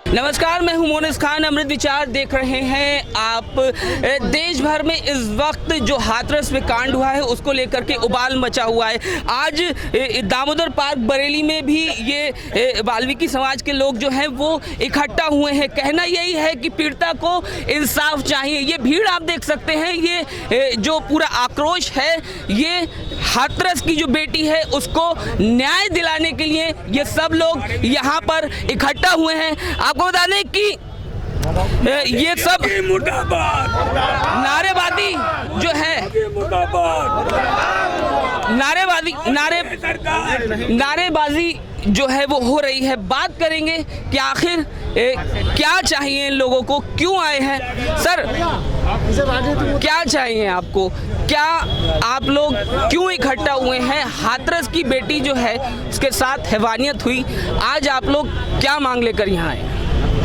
नमस्कार, मैं हूं मोनिस खान। अमृत विचार देख रहे हैं आप। देश भर में इस वक्त जो हाथरस में कांड हुआ है उसको लेकर के उबाल मचा हुआ है। आज दामोदर पार्क बरेली में भी ये वाल्मीकि समाज के लोग जो हैं वो इकट्ठा हुए हैं। कहना यही है कि पीड़िता को इंसाफ चाहिए। ये भीड़ आप देख सकते हैं, ये जो पूरा आक्रोश है ये हाथरस की जो बेटी है उसको न्याय दिलाने के लिए ये सब लोग यहाँ पर इकट्ठा हुए हैं। आपको बता दें कि ये सब नारेबाजी जो है नारेबाजी जो है वो हो रही है। बात करेंगे कि आखिर क्या चाहिए इन लोगों को, क्यों आए हैं। सर, क्या चाहिए आपको, क्या आप लोग क्यों इकट्ठा हुए हैं? हाथरस की बेटी जो है उसके साथ हैवानियत हुई, आज आप लोग क्या मांग लेकर यहाँ आए?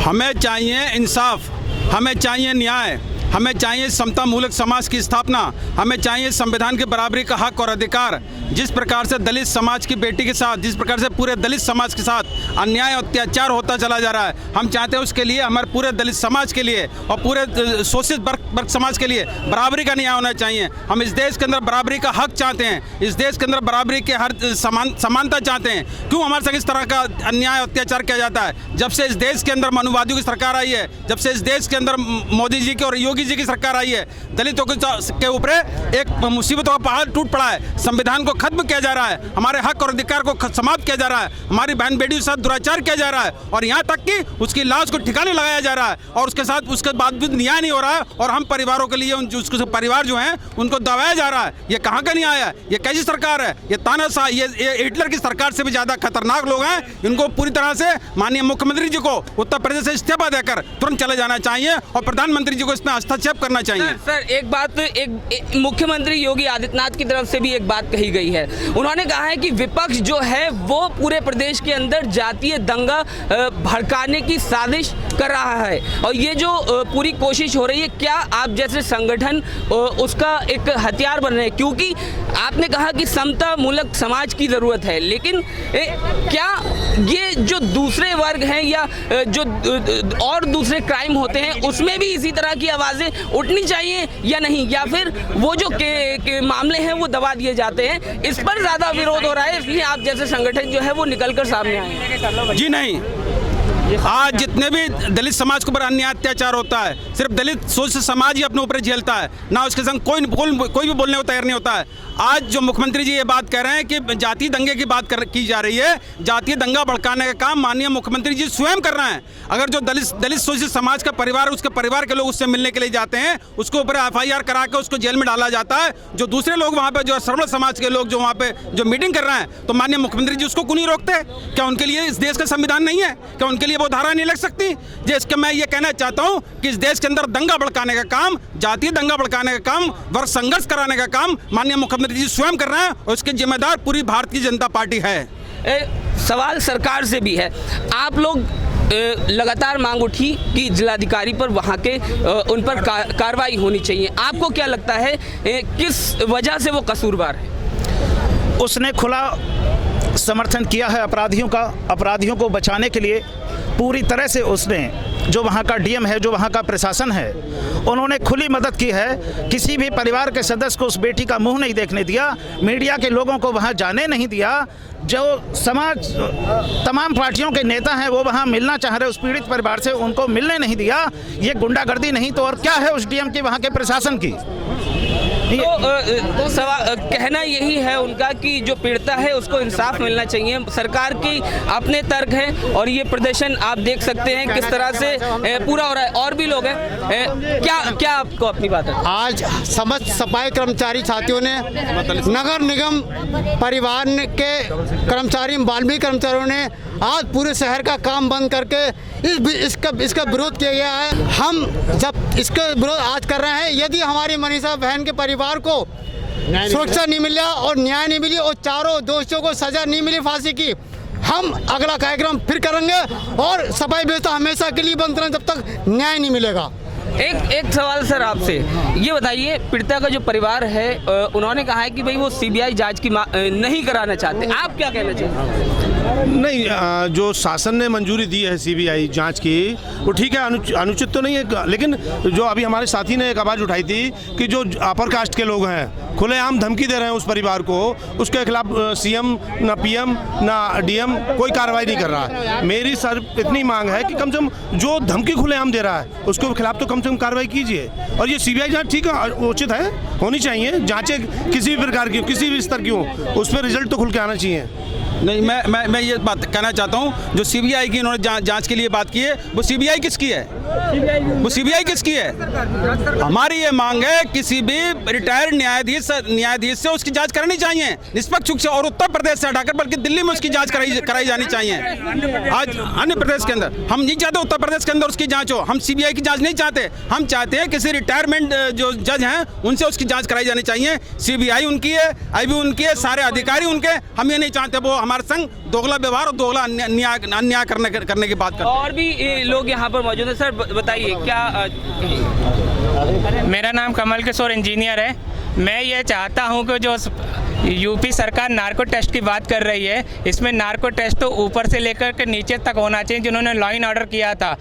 हमें चाहिए इंसाफ, हमें चाहिए न्याय, हमें चाहिए समता मूलक समाज की स्थापना, हमें चाहिए संविधान की बराबरी का हक और अधिकार। जिस प्रकार से दलित समाज की बेटी के साथ, जिस प्रकार से पूरे दलित समाज के साथ अन्याय और अत्याचार होता चला जा रहा है, हम चाहते हैं उसके लिए, हमारे पूरे दलित समाज के लिए और पूरे शोषित वर्ग समाज के लिए बराबरी का न्याय होना चाहिए। हम इस देश के अंदर बराबरी का हक चाहते हैं, इस देश के अंदर बराबरी के हर समानता चाहते हैं। क्यों हमारे साथ इस तरह का अन्याय और अत्याचार किया जाता है? जब से इस देश के अंदर मनुवादियों की सरकार आई है, जब से इस देश के अंदर मोदी जी की और योगी जी की सरकार आई है, दलितों के ऊपर एक मुसीबतों का पहाड़ टूट पड़ा है। संविधान को खत्म किया जा रहा है, हमारे हक और अधिकार को समाप्त किया जा रहा है, हमारी बहन बेटियों के साथ दुराचार किया जा रहा है और यहाँ तक कि उसकी लाश को ठिकाने लगाया जा रहा है और उसके बाद भी न्याय नहीं हो रहा है। और हम परिवारों के लिए उसके परिवार जो हैं उनको दबाया जा रहा है। ये कहाँ का न्याय है? ये कैसी सरकार है? ये तानाशाह, ये हिटलर की सरकार से भी ज्यादा खतरनाक लोग हैं। इनको पूरी तरह से माननीय मुख्यमंत्री जी को उत्तर प्रदेश से इस्तीफा देकर तुरंत चले जाना चाहिए और प्रधानमंत्री जी को इसमें हस्तक्षेप करना चाहिए। सर, एक बात, एक मुख्यमंत्री योगी आदित्यनाथ की तरफ से भी एक बात कही गई है। उन्होंने कहा है कि विपक्ष जो है वो पूरे प्रदेश के अंदर जातीय दंगा भड़काने की साजिश कर रहा है और ये जो पूरी कोशिश हो रही है, क्या आप जैसे संगठन उसका एक हथियार बन रहे हैं? क्योंकि आपने कहा कि समता मूलक समाज की ज़रूरत है, लेकिन क्या ये जो दूसरे वर्ग हैं या जो और दूसरे क्राइम होते हैं उसमें भी इसी तरह की आवाज़ें उठनी चाहिए या नहीं, या फिर वो जो के मामले हैं वो दबा दिए जाते हैं? इस पर ज़्यादा विरोध हो रहा है, इसलिए आप जैसे संगठन जो है वो निकलकर सामने आए। जी नहीं, आज जितने भी दलित समाज के ऊपर अन्याय अत्याचार होता है, सिर्फ दलित शोषित समाज ही अपने ऊपर झेलता है, ना उसके संग कोई भी बोलने को तैयार नहीं होता है। आज जो मुख्यमंत्री जी ये बात कह रहे हैं कि जातीय दंगे की बात की जा रही है, जातीय दंगा भड़काने का काम माननीय मुख्यमंत्री जी स्वयं कर रहे हैं। अगर जो दलित शोषित समाज का परिवार, उसके परिवार के लोग उससे मिलने के लिए जाते हैं, उसके ऊपर FIR करा के उसको जेल में डाला जाता है। जो दूसरे लोग वहाँ पे, जो सर्वल समाज के लोग जो वहाँ पे जो मीटिंग कर रहे हैं, तो माननीय मुख्यमंत्री जी उसको क्यों नहीं रोकते? क्या उनके लिए इस देश का संविधान नहीं है? क्या उनके लिए वो धारा नहीं लग सकती? जिसके मैं ये कहना चाहता हूँ कि इस देश के अंदर दंगा भड़काने का काम, जातीय दंगा भड़काने का काम, वर्ग संघर्ष कराने का काम माननीय मुख्यमंत्री जी स्वयं कर रहे हैं और उसके जिम्मेदार पूरी भारतीय जनता पार्टी है। सवाल सरकार से भी है। आप लोग लगातार मांग उठी कि जिलाधिकारी पर वहाँ के उन पर कार्रवाई होनी चाहिए। आपको क्या लगता है किस वजह से वो कसूरवार है? उसने खुला समर्थन किया है अपराधियों का। अपराधियों को बचाने के लिए पूरी तरह से उसने, जो वहाँ का DM है, जो वहाँ का प्रशासन है, उन्होंने खुली मदद की है। किसी भी परिवार के सदस्य को उस बेटी का मुंह नहीं देखने दिया, मीडिया के लोगों को वहाँ जाने नहीं दिया। जो समाज तमाम पार्टियों के नेता हैं वो वहाँ मिलना चाह रहे उस पीड़ित परिवार से, उनको मिलने नहीं दिया। ये गुंडागर्दी नहीं तो और क्या है उस DM की, वहाँ के प्रशासन की? तो कहना यही है उनका कि जो पीड़िता है उसको इंसाफ मिलना चाहिए। सरकार की अपने तर्क हैं और ये प्रदर्शन आप देख सकते हैं किस तरह से पूरा हो रहा है। और भी लोग हैं, क्या आपको अपनी बात है? आज समस्त सफाई कर्मचारी साथियों ने, नगर निगम परिवार के कर्मचारी, वाल्मीकि कर्मचारियों ने आज पूरे शहर का काम बंद करके इसका विरोध किया गया है। हम जब इसका विरोध आज कर रहे हैं, यदि हमारी मनीषा बहन के परिवार को सुरक्षा नहीं मिला और न्याय नहीं मिली और चारों दोषियों को सजा नहीं मिली फांसी की, हम अगला कार्यक्रम फिर करेंगे और सफाई व्यवस्था हमेशा के लिए बंद रहेंगे जब तक न्याय नहीं मिलेगा। एक सवाल सर आपसे, ये बताइए, पीड़िता का जो परिवार है उन्होंने कहा है कि भाई वो CBI जांच की नहीं कराना चाहते, आप क्या कहना चाहते हैं? नहीं, जो शासन ने मंजूरी दी है सीबीआई जांच की वो ठीक है, अनुचित तो नहीं है, लेकिन जो अभी हमारे साथी ने एक आवाज़ उठाई थी कि जो अपर कास्ट के लोग हैं खुलेआम धमकी दे रहे हैं उस परिवार को, उसके खिलाफ सीएम ना पीएम ना डीएम कोई कार्रवाई नहीं कर रहा है। मेरी सर इतनी मांग है कि कम से कम जो धमकी खुलेआम दे रहा है उसके खिलाफ तो कम से कम कार्रवाई कीजिए। और ये सीबीआई जांच ठीक है, उचित है, होनी चाहिए, जांचें किसी भी प्रकार की किसी भी स्तर की हो, उस पर रिजल्ट तो खुल के आना चाहिए। नहीं, मैं ये बात कहना चाहता हूँ, जो सीबीआई की इन्होंने जांच के लिए बात की है, वो सीबीआई किसकी है? वो सीबीआई किसकी है? हमारी ये मांग है किसी भी रिटायर्ड न्यायाधीश से उसकी जांच करानी चाहिए, निष्पक्ष रूप से, और उत्तर प्रदेश से हटाकर बल्कि दिल्ली में उसकी जांच कराई जानी चाहिए। आज अन्य प्रदेश के अंदर हम नहीं चाहते उत्तर प्रदेश के अंदर उसकी जांच हो, हम सीबीआई की जांच नहीं चाहते, हम चाहते हैं किसी रिटायरमेंट जो जज हैं उनसे उसकी जांच कराई जानी चाहिए। सीबीआई उनकी है, आईबी उनकी है, सारे अधिकारी उनके, हम ये नहीं चाहते वो हमारे संग दोगला व्यवहार और दोगला अन्याय करने की बात करते हैं। और भी लोग यहाँ पर मौजूद हैं। सर बताइए क्या? मेरा नाम कमल किशोर इंजीनियर है। मैं ये चाहता हूँ कि जो यूपी सरकार नार्को टेस्ट की बात कर रही है, इसमें नार्को टेस्ट तो ऊपर से लेकर के नीचे तक होना चाहिए। जिन्होंने लॉ एंड ऑर्डर किया था,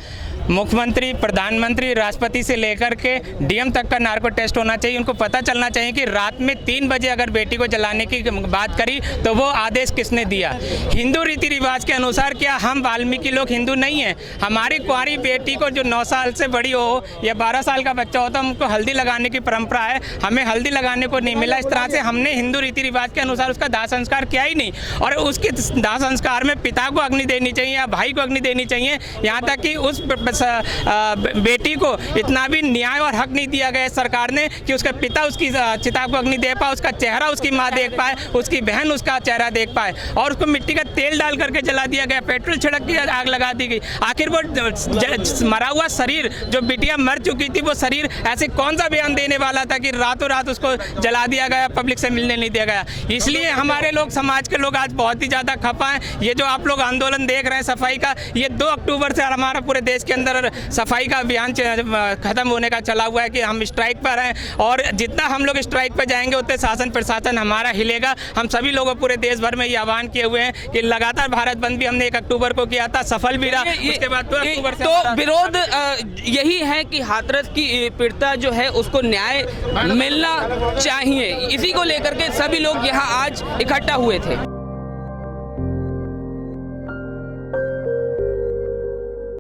मुख्यमंत्री, प्रधानमंत्री, राष्ट्रपति से लेकर के डीएम तक का नार्को टेस्ट होना चाहिए। उनको पता चलना चाहिए कि रात में 3 बजे अगर बेटी को जलाने की बात करी तो वो आदेश किसने दिया। हिंदू रीति रिवाज के अनुसार क्या हम वाल्मीकि लोग हिंदू नहीं हैं? हमारी कुंवारी बेटी को जो 9 साल से बड़ी हो या 12 साल का बच्चा हो तो हमको हल्दी लगाने की परंपरा है, हमें हल्दी लगाने को नहीं मिला। इस तरह से हमने हिंदू रीति रिवाज के अनुसार उसका दाह संस्कार किया ही नहीं, और उसके दाह संस्कार में पिता को अग्नि देनी चाहिए या भाई को अग्नि देनी चाहिए। यहाँ तक कि उस बेटी को इतना भी न्याय और हक नहीं दिया गया सरकार ने कि उसका पिता उसकी चिता को अग्नि दे पाए, उसका चेहरा उसकी माँ देख पाए, उसकी बहन उसका चेहरा देख पाए, और उसको मिट्टी का तेल डाल करके जला दिया गया, पेट्रोल छिड़क के आग लगा दी गई। आखिर वो मरा हुआ शरीर, जो बिटिया मर चुकी थी, वो शरीर ऐसे कौन सा बयान देने वाला था कि रातों रात उसको जला दिया गया, पब्लिक से मिलने नहीं दिया गया। इसलिए हमारे लोग, समाज के लोग आज बहुत ही ज़्यादा खपा हैं। ये जो आप लोग आंदोलन देख रहे हैं सफाई का, ये 2 अक्टूबर से हमारा पूरे देश के अंदर सफाई का अभियान खत्म होने का चला हुआ है कि हम स्ट्राइक पर हैं, और जितना हम लोग स्ट्राइक पर जाएंगे उतने शासन प्रशासन हमारा हिलेगा। हम सभी लोगों पूरे देश भर में ये आह्वान किए हुए हैं कि लगातार भारत बंद भी हमने 1 अक्टूबर को किया था, सफल भी रहा। उसके बाद 2 अक्टूबर से तो विरोध यही है कि हाथरस की पीड़िता जो है उसको न्याय मिलना चाहिए। इसी को लेकर के सभी लोग यहाँ आज इकट्ठा हुए थे।